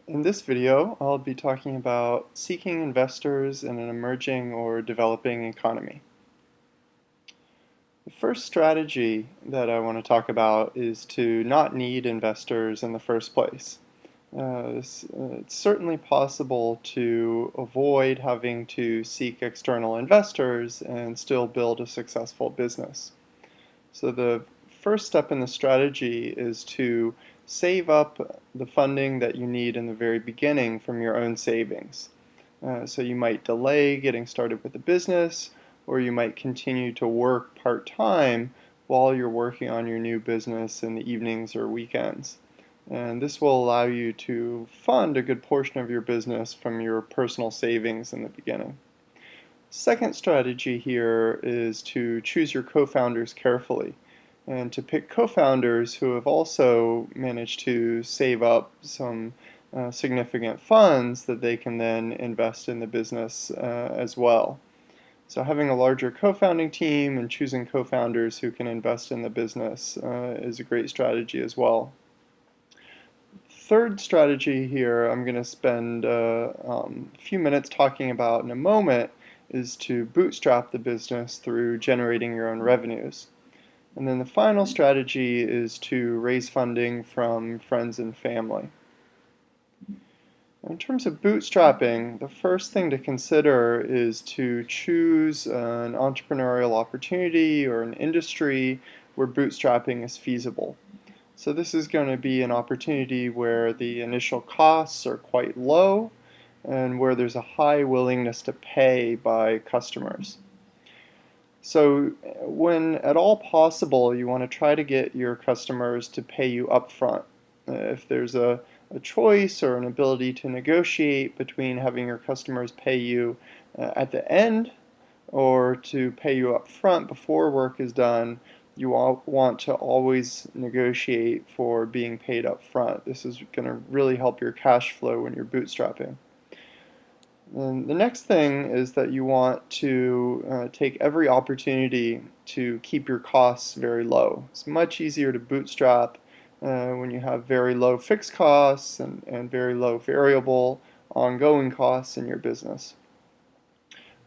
In this video, I'll be talking about seeking investors in an emerging or developing economy. The first strategy that I want to talk about is to not need investors in the first place. It's certainly possible to avoid having to seek external investors and still build a successful business. So the first step in the strategy is to save up the funding that you need in the very beginning from your own savings. So you might delay getting started with the business, or you might continue to work part-time while you're working on your new business in the evenings or weekends. And this will allow you to fund a good portion of your business from your personal savings in the beginning. Second strategy here is to choose your co-founders carefully and to pick co-founders who have also managed to save up some significant funds that they can then invest in the business as well. So having a larger co-founding team and choosing co-founders who can invest in the business is a great strategy as well. Third strategy here I'm going to spend a few minutes talking about in a moment is to bootstrap the business through generating your own revenues. And then the final strategy is to raise funding from friends and family. In terms of bootstrapping, the first thing to consider is to choose an entrepreneurial opportunity or an industry where bootstrapping is feasible. So this is going to be an opportunity where the initial costs are quite low and where there's a high willingness to pay by customers. So when at all possible, you want to try to get your customers to pay you upfront. If there's a choice or an ability to negotiate between having your customers pay you at the end or to pay you up front before work is done, you want to always negotiate for being paid up front. This is going to really help your cash flow when you're bootstrapping. And the next thing is that you want to take every opportunity to keep your costs very low. It's much easier to bootstrap when you have very low fixed costs and very low variable ongoing costs in your business.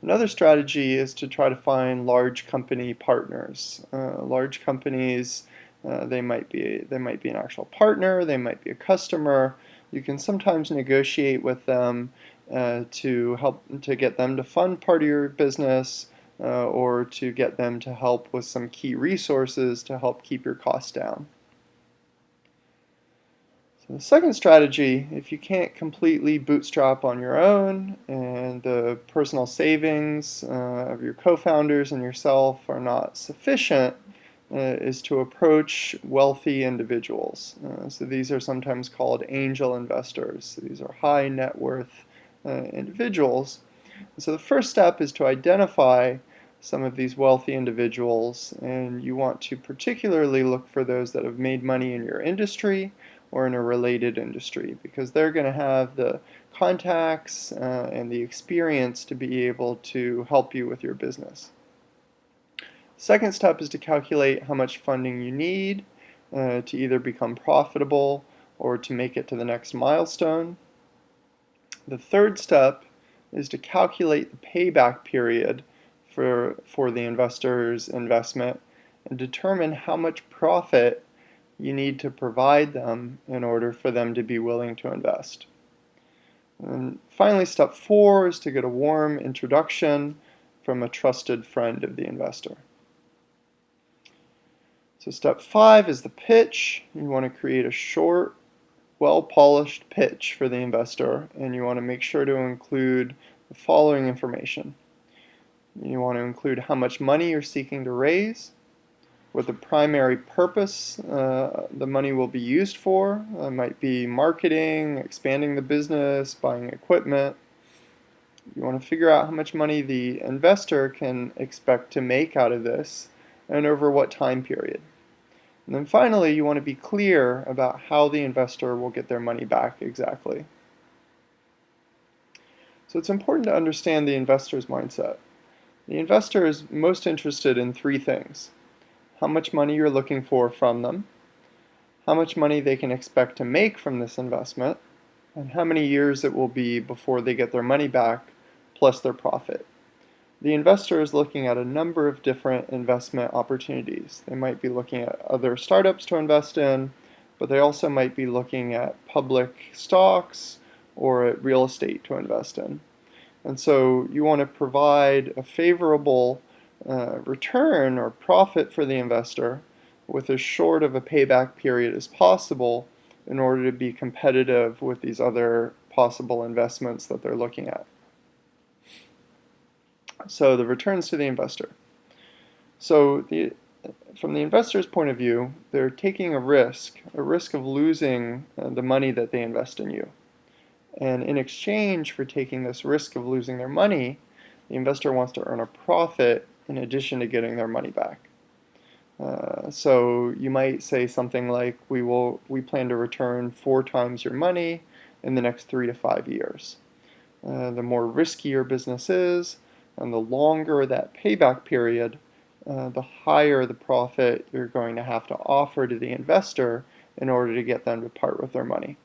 Another strategy is to try to find large company partners. Large companies, they might be an actual partner, they might be a customer. You can sometimes negotiate with them to get them to fund part of your business or to get them to help with some key resources to help keep your costs down. So the second strategy, if you can't completely bootstrap on your own and the personal savings of your co-founders and yourself are not sufficient, is to approach wealthy individuals. So these are sometimes called angel investors. These are high net worth individuals. And so the first step is to identify some of these wealthy individuals, and you want to particularly look for those that have made money in your industry or in a related industry, because they're going to have the contacts and the experience to be able to help you with your business. Second step is to calculate how much funding you need to either become profitable or to make it to the next milestone. The third step is to calculate the payback period for the investor's investment and determine how much profit you need to provide them in order for them to be willing to invest. And finally, step 4 is to get a warm introduction from a trusted friend of the investor. So step 5 is the pitch. You want to create a short, well-polished pitch for the investor, and you want to make sure to include the following information. You want to include how much money you're seeking to raise, what the primary purpose the money will be used for. It might be marketing, expanding the business, buying equipment. You want to figure out how much money the investor can expect to make out of this and over what time period. And then finally, you want to be clear about how the investor will get their money back exactly. So it's important to understand the investor's mindset. The investor is most interested in 3 things: how much money you're looking for from them, how much money they can expect to make from this investment, and how many years it will be before they get their money back, plus their profit. The investor is looking at a number of different investment opportunities. They might be looking at other startups to invest in, but they also might be looking at public stocks or at real estate to invest in. And so you want to provide a favorable return or profit for the investor with as short of a payback period as possible in order to be competitive with these other possible investments that they're looking at. So the returns to the investor. So from the investor's point of view, they're taking a risk of losing the money that they invest in you. And in exchange for taking this risk of losing their money, the investor wants to earn a profit in addition to getting their money back. So you might say something like, we plan to return 4 times your money in the next 3 to 5 years. The more risky your business is, and the longer that payback period, the higher the profit you're going to have to offer to the investor in order to get them to part with their money.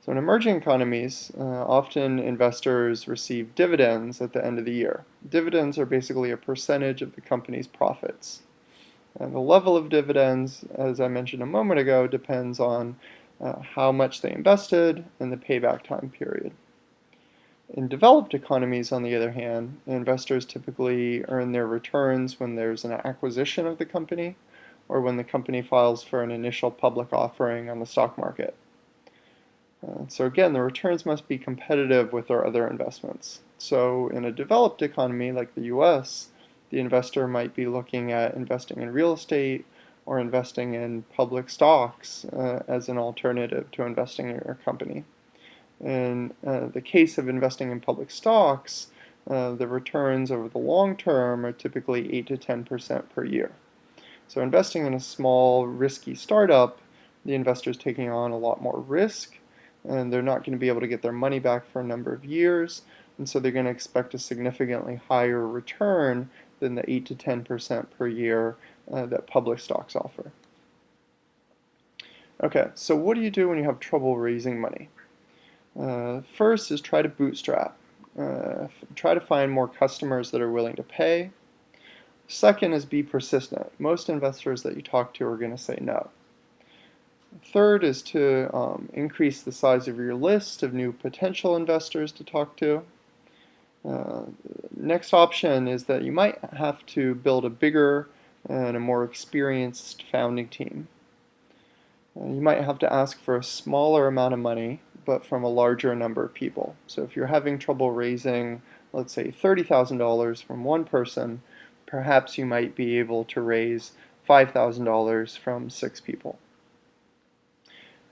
So in emerging economies, often investors receive dividends at the end of the year. Dividends are basically a percentage of the company's profits. And the level of dividends, as I mentioned a moment ago, depends on how much they invested and the payback time period. In developed economies, on the other hand, investors typically earn their returns when there's an acquisition of the company or when the company files for an initial public offering on the stock market. So again, the returns must be competitive with our other investments. So in a developed economy like the US, the investor might be looking at investing in real estate or investing in public stocks as an alternative to investing in your company. In the case of investing in public stocks, the returns over the long term are typically 8 to 10% per year. So investing in a small, risky startup, the investor is taking on a lot more risk, and they're not going to be able to get their money back for a number of years, and so they're going to expect a significantly higher return than the 8 to 10% per year that public stocks offer. Okay, so what do you do when you have trouble raising money? First is try to bootstrap. Try to find more customers that are willing to pay. Second is be persistent. Most investors that you talk to are going to say no. Third is to increase the size of your list of new potential investors to talk to. Next option is that you might have to build a bigger and a more experienced founding team. You might have to ask for a smaller amount of money, but from a larger number of people. So if you're having trouble raising, let's say, $30,000 from one person, perhaps you might be able to raise $5,000 from 6 people.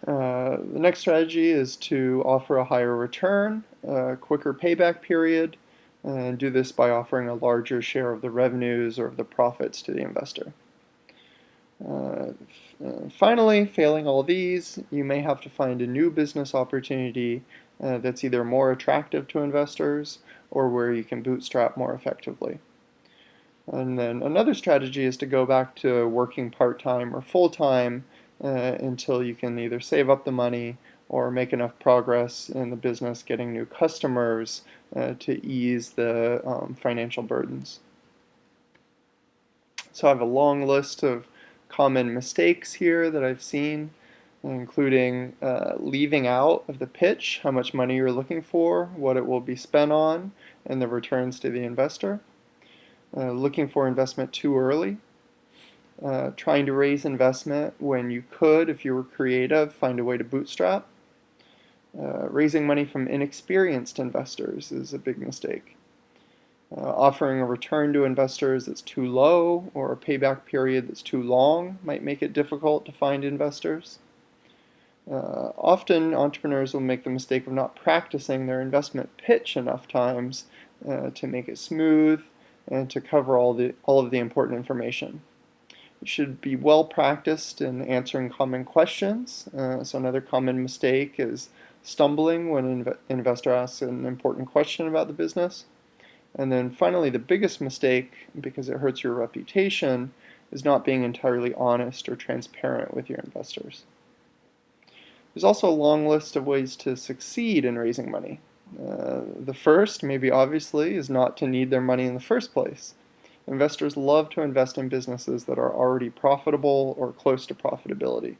The next strategy is to offer a higher return, a quicker payback period, and do this by offering a larger share of the revenues or of the profits to the investor. Finally, failing all these, you may have to find a new business opportunity that's either more attractive to investors or where you can bootstrap more effectively. And then another strategy is to go back to working part-time or full-time until you can either save up the money or make enough progress in the business getting new customers to ease the financial burdens. So I have a long list of common mistakes here that I've seen, including leaving out of the pitch how much money you're looking for, what it will be spent on, and the returns to the investor. Looking for investment too early. Trying to raise investment when you could, if you were creative, find a way to bootstrap. Raising money from inexperienced investors is a big mistake. Offering a return to investors that's too low or a payback period that's too long might make it difficult to find investors. Often entrepreneurs will make the mistake of not practicing their investment pitch enough times to make it smooth and to cover all of the important information. You should be well practiced in answering common questions. So another common mistake is stumbling when an investor asks an important question about the business. And then finally, the biggest mistake, because it hurts your reputation, is not being entirely honest or transparent with your investors. There's also a long list of ways to succeed in raising money. The first, maybe obviously, is not to need their money in the first place. Investors love to invest in businesses that are already profitable or close to profitability.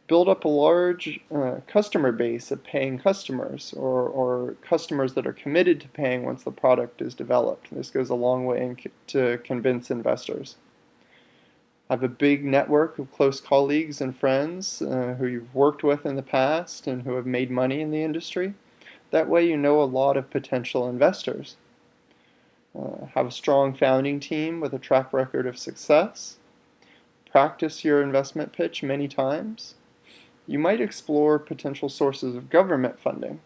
Build up a large customer base of paying customers, or customers that are committed to paying once the product is developed. This goes a long way to convince investors. Have a big network of close colleagues and friends who you've worked with in the past and who have made money in the industry. That way you know a lot of potential investors. Have a strong founding team with a track record of success. Practice your investment pitch many times. You might explore potential sources of government funding.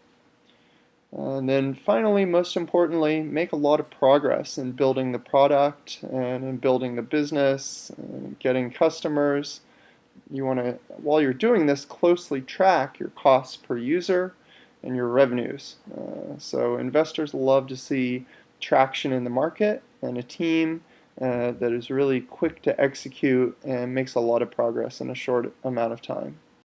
And then finally, most importantly, make a lot of progress in building the product and in building the business, and getting customers. You want to, while you're doing this, closely track your costs per user and your revenues. So investors love to see traction in the market and a team that is really quick to execute and makes a lot of progress in a short amount of time.